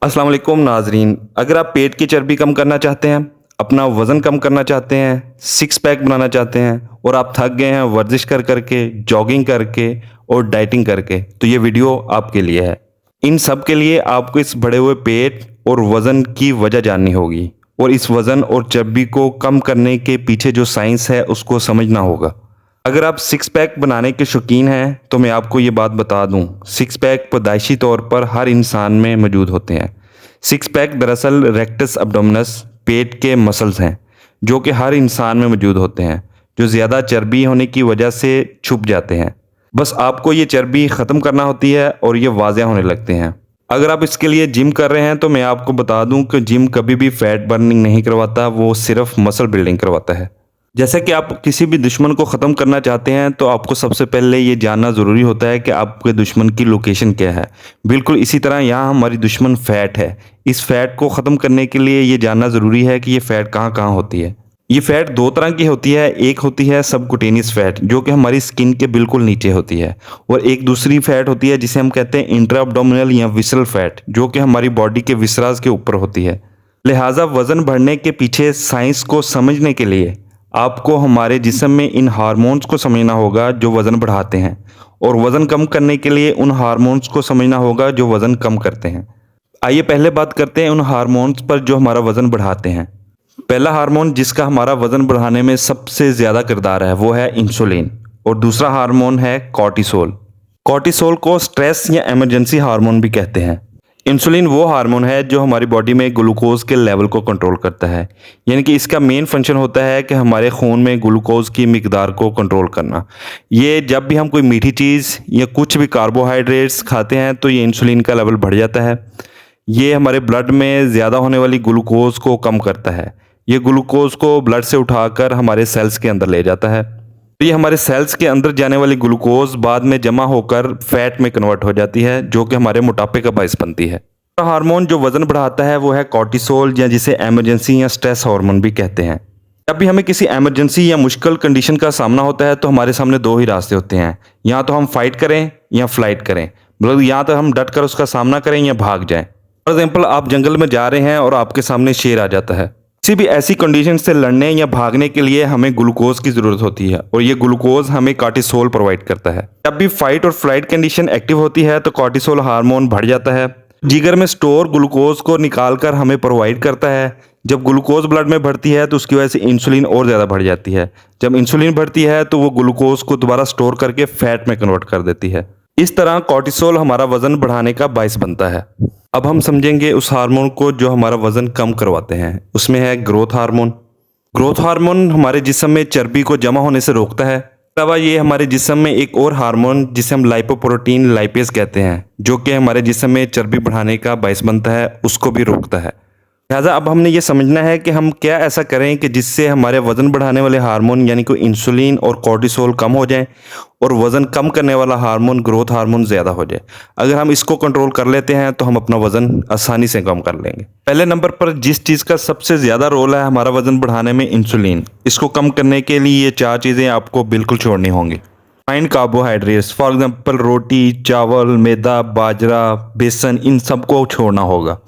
अस्सलाम वालेकुम नाजरीन। अगर आप पेट की चर्बी कम करना चाहते हैं, अपना वज़न कम करना चाहते हैं, सिक्स पैक बनाना चाहते हैं और आप थक गए हैं वर्जिश कर करके, जॉगिंग करके और डाइटिंग करके, तो ये वीडियो आपके लिए है। इन सब के लिए आपको इस बढ़े हुए पेट और वज़न की वजह जाननी होगी और इस वज़न और चर्बी को कम करने के पीछे जो साइंस है उसको समझना होगा। अगर आप सिक्स पैक बनाने के शौकीन हैं तो मैं आपको ये बात बता दूं, सिक्स पैक पैदाइशी तौर पर हर इंसान में मौजूद होते हैं। सिक्स पैक दरअसल रेक्टस अब्डोमिनस पेट के मसल्स हैं जो कि हर इंसान में मौजूद होते हैं, जो ज़्यादा चर्बी होने की वजह से छुप जाते हैं। बस आपको ये चर्बी ख़त्म करना होती है और ये वाज़ेह होने लगते हैं। अगर आप इसके लिए जिम कर रहे हैं तो मैं आपको बता दूं कि जिम कभी भी फैट बर्निंग नहीं करवाता, वो सिर्फ मसल बिल्डिंग करवाता है। जैसे कि आप किसी भी दुश्मन को ख़त्म करना चाहते हैं तो आपको सबसे पहले ये जानना ज़रूरी होता है कि आपके दुश्मन की लोकेशन क्या है। बिल्कुल इसी तरह यहाँ हमारी दुश्मन फ़ैट है। इस फ़ैट को ख़त्म करने के लिए ये जानना ज़रूरी है कि ये फ़ैट कहाँ कहाँ होती है। ये फ़ैट दो तरह की होती है, एक होती है सबकुटेनियस फ़ैट जो कि हमारी स्किन के बिल्कुल नीचे होती है, और एक दूसरी फ़ैट होती है जिसे हम कहते हैं इंट्रा अब्डोमिनल या विसरल फ़ैट जो कि हमारी बॉडी के विसराज के ऊपर होती है। लिहाजा वज़न बढ़ने के पीछे साइंस को समझने के लिए आपको हमारे जिस्म में इन हार्मोन्स को समझना होगा जो वज़न बढ़ाते हैं, और वज़न कम करने के लिए उन हार्मोन्स को समझना होगा जो वज़न कम करते हैं। आइए पहले बात करते हैं उन हार्मोन्स पर जो हमारा वज़न बढ़ाते हैं। पहला हार्मोन जिसका हमारा वज़न बढ़ाने में सबसे ज़्यादा किरदार है वो है इंसुलिन, और दूसरा हार्मोन है कॉर्टिसोल। कॉर्टिसोल को स्ट्रेस या इमरजेंसी हार्मोन भी कहते हैं। इंसुलिन वो हार्मोन है जो हमारी बॉडी में ग्लूकोज के लेवल को कंट्रोल करता है, यानी कि इसका मेन फंक्शन होता है कि हमारे खून में ग्लूकोज की मिकदार को कंट्रोल करना। ये जब भी हम कोई मीठी चीज़ या कुछ भी कार्बोहाइड्रेट्स खाते हैं तो ये इंसुलिन का लेवल बढ़ जाता है। ये हमारे ब्लड में ज़्यादा होने वाली ग्लूकोज को कम करता है। ये ग्लूकोज को ब्लड से उठाकर हमारे सेल्स के अंदर ले जाता है। तो ये हमारे सेल्स के अंदर जाने वाली ग्लूकोज बाद में जमा होकर फैट में कन्वर्ट हो जाती है जो कि हमारे मोटापे का बायस बनती है। हार्मोन जो वजन बढ़ाता है वो है कॉर्टिसोल, या जिसे इमरजेंसी या स्ट्रेस हार्मोन भी कहते हैं। जब भी हमें किसी इमरजेंसी या मुश्किल कंडीशन का सामना होता है तो हमारे सामने दो ही रास्ते होते हैं, या तो हम फाइट करें या फ्लाइट करें, मतलब या तो हम डट कर उसका सामना करें या भाग जाएं। फॉर एग्जाम्पल, आप जंगल में जा रहे हैं और आपके सामने शेर आ जाता है। किसी भी ऐसी कंडीशन से लड़ने या भागने के लिए हमें ग्लूकोज की ज़रूरत होती है, और ये ग्लूकोज हमें कॉर्टिसोल प्रोवाइड करता है। जब भी फाइट और फ्लाइट कंडीशन एक्टिव होती है तो कॉर्टिसोल हार्मोन बढ़ जाता है, जिगर में स्टोर ग्लूकोज को निकाल कर हमें प्रोवाइड करता है। जब ग्लूकोज ब्लड में बढ़ती है तो उसकी वजह से इंसुलिन और ज़्यादा बढ़ जाती है। जब इंसुलिन बढ़ती है तो वो ग्लूकोज को दोबारा स्टोर करके फैट में कन्वर्ट कर देती है। इस तरह कॉर्टिसोल हमारा वज़न बढ़ाने का बायस बनता है। अब हम समझेंगे उस हार्मोन को जो हमारा वज़न कम करवाते हैं। उसमें है ग्रोथ हार्मोन। ग्रोथ हार्मोन हमारे जिस्म में चर्बी को जमा होने से रोकता है। अलावा ये हमारे जिस्म में एक और हार्मोन जिसे हम लाइपोप्रोटीन लाइपेज कहते हैं, जो कि हमारे जिस्म में चर्बी बढ़ाने का बायस बनता है, उसको भी रोकता है। लिहाजा अब हमने ये समझना है कि हम क्या ऐसा करें कि जिससे हमारे वज़न बढ़ाने वाले हार्मोन यानी कि इंसुलिन और कॉर्टिसोल कम हो जाएं और वज़न कम करने वाला हार्मोन ग्रोथ हार्मोन ज़्यादा हो जाए। अगर हम इसको कंट्रोल कर लेते हैं तो हम अपना वज़न आसानी से कम कर लेंगे। पहले नंबर पर जिस चीज़ का सबसे ज़्यादा रोल है हमारा वज़न बढ़ाने में, इंसुलिन। इसको कम करने के लिए ये चार चीज़ें आपको बिल्कुल छोड़नी होंगी। रिफाइंड कार्बोहाइड्रेट्स, फॉर एग्जाम्पल रोटी, चावल, मैदा, बाजरा, बेसन, इन सबको छोड़ना होगा।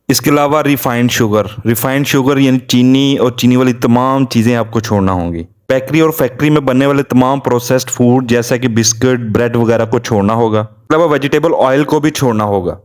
इसके अलावा रिफाइंड शुगर यानी चीनी और चीनी वाली तमाम चीज़ें आपको छोड़ना होंगी। बेकरी और फैक्ट्री में बनने वाले तमाम प्रोसेस्ड फूड जैसा कि बिस्किट, ब्रेड वगैरह को छोड़ना होगा। इसके अलावा वेजिटेबल ऑयल को भी छोड़ना होगा।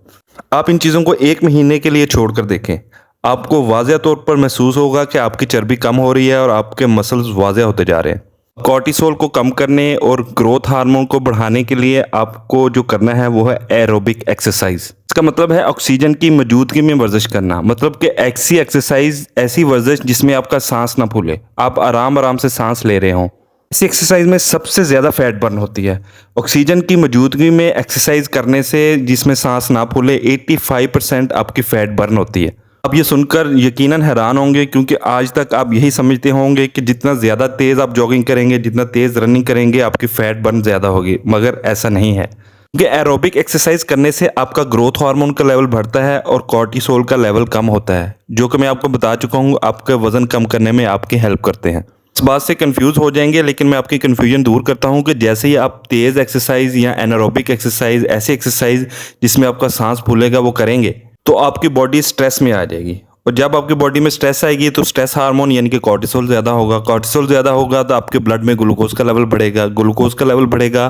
आप इन चीज़ों को 1 महीने के लिए छोड़ कर देखें, आपको वाज़ेह तौर पर महसूस होगा कि आपकी चर्बी कम हो रही है और आपके मसल्स वाज़ेह होते जा रहे हैं। कॉर्टिसोल को कम करने और ग्रोथ हार्मोन को बढ़ाने के लिए आपको जो करना है वो है एरोबिक एक्सरसाइज। इसका मतलब है ऑक्सीजन की मौजूदगी में वर्जिश करना, मतलब कि ऐसी एक्सरसाइज, ऐसी वर्जिश जिसमें आपका सांस ना फूले, आप आराम आराम से सांस ले रहे हों। इस एक्सरसाइज में सबसे ज़्यादा फैट बर्न होती है। ऑक्सीजन की मौजूदगी में एक्सरसाइज करने से, जिसमें सांस ना फूले, 85% आपकी फ़ैट बर्न होती है। आप ये सुनकर यकीनन हैरान होंगे, क्योंकि आज तक आप यही समझते होंगे कि जितना ज़्यादा तेज़ आप जॉगिंग करेंगे, जितना तेज़ रनिंग करेंगे, आपकी फ़ैट बर्न ज़्यादा होगी, मगर ऐसा नहीं है। क्योंकि एरोबिक एक्सरसाइज करने से आपका ग्रोथ हार्मोन का लेवल बढ़ता है और कॉर्टिसोल का लेवल कम होता है, जो कि मैं आपको बता चुका हूँ आपका वज़न कम करने में आपकी हेल्प करते हैं। इस बात से कंफ्यूज हो जाएंगे, लेकिन मैं आपकी कन्फ्यूजन दूर करता हूँ कि जैसे ही आप तेज़ एक्सरसाइज या एनारोबिक एक्सरसाइज, ऐसी एक्सरसाइज जिसमें आपका सांस फूलेगा, वो करेंगे तो आपकी बॉडी स्ट्रेस में आ जाएगी, और जब आपकी बॉडी में स्ट्रेस आएगी तो स्ट्रेस हार्मोन यानी कि कॉर्टिसोल ज़्यादा होगा। कॉर्टिसोल ज़्यादा होगा तो आपके ब्लड में ग्लूकोज का लेवल बढ़ेगा। ग्लूकोज का लेवल बढ़ेगा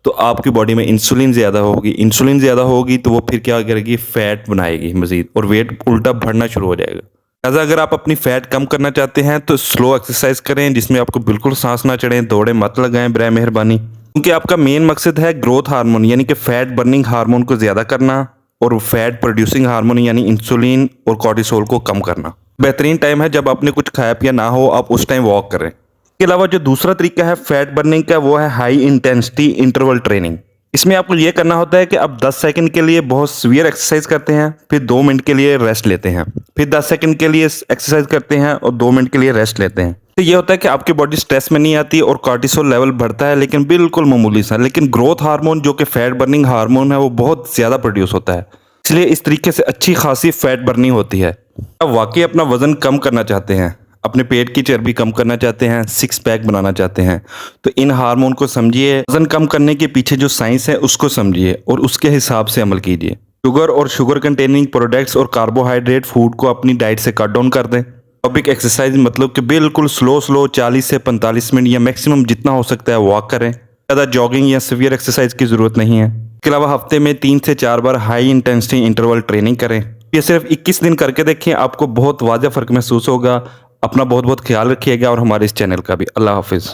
तो आपकी बॉडी में इंसुलिन ज़्यादा होगी। इंसुलिन ज़्यादा होगी तो वो फिर क्या करेगी, फैट बनाएगी मज़ीद, और वेट उल्टा बढ़ना शुरू हो जाएगा। लिहाजा अगर आप अपनी फैट कम करना चाहते हैं तो स्लो एक्सरसाइज करें, जिसमें आपको बिल्कुल सांस ना चढ़े, दौड़े मत लगाएं बराए मेहरबानी, क्योंकि आपका मेन मकसद है ग्रोथ हार्मोन यानी कि फैट बर्निंग हार्मोन को ज़्यादा करना और फैट प्रोड्यूसिंग हार्मोन यानी इंसुलिन और कॉर्टिसोल को कम करना। बेहतरीन टाइम है जब आपने कुछ खाया पिया ना हो, आप उस टाइम वॉक करें। इसके अलावा जो दूसरा तरीका है फैट बर्निंग का, वो है हाई इंटेंसिटी इंटरवल ट्रेनिंग। इसमें आपको ये करना होता है कि आप 10 सेकंड के लिए बहुत सीवियर एक्सरसाइज करते हैं, फिर 2 मिनट के लिए रेस्ट लेते हैं, फिर 10 सेकंड के लिए एक्सरसाइज करते हैं और 2 मिनट के लिए रेस्ट लेते हैं। तो ये होता है कि आपकी बॉडी स्ट्रेस में नहीं आती और कॉर्टिसोल लेवल बढ़ता है, लेकिन बिल्कुल मामूली सा। लेकिन ग्रोथ हार्मोन जो कि फैट बर्निंग हार्मोन है वो बहुत ज़्यादा प्रोड्यूस होता है, इसलिए इस तरीके से अच्छी खासी फैट बर्निंग होती है। अब वाकई अपना वजन कम करना चाहते हैं, अपने पेट की चर्बी कम करना चाहते हैं, 6 पैक बनाना चाहते हैं, तो इन हार्मोन को समझिए, वजन कम करने के पीछे जो साइंस है उसको समझिए और उसके हिसाब से अमल कीजिए। शुगर और शुगर कंटेनिंग प्रोडक्ट्स और कार्बोहाइड्रेट फूड को अपनी डाइट से कट डाउन कर दें। टॉपिक एक्सरसाइज मतलब कि बिल्कुल स्लो 40 से 45 मिनट या मैक्सिमम जितना हो सकता है वॉक करें। ज़्यादा जॉगिंग या सीवियर एक्सरसाइज की ज़रूरत नहीं है। इसके अलावा हफ्ते में 3 से 4 बार हाई इंटेंसिटी इंटरवल ट्रेनिंग करें। ये सिर्फ 21 दिन करके देखें, आपको बहुत वाज़ह फ़र्क महसूस होगा। अपना बहुत बहुत ख्याल रखिएगा और हमारे इस चैनल का भी। अल्लाह हाफिज़।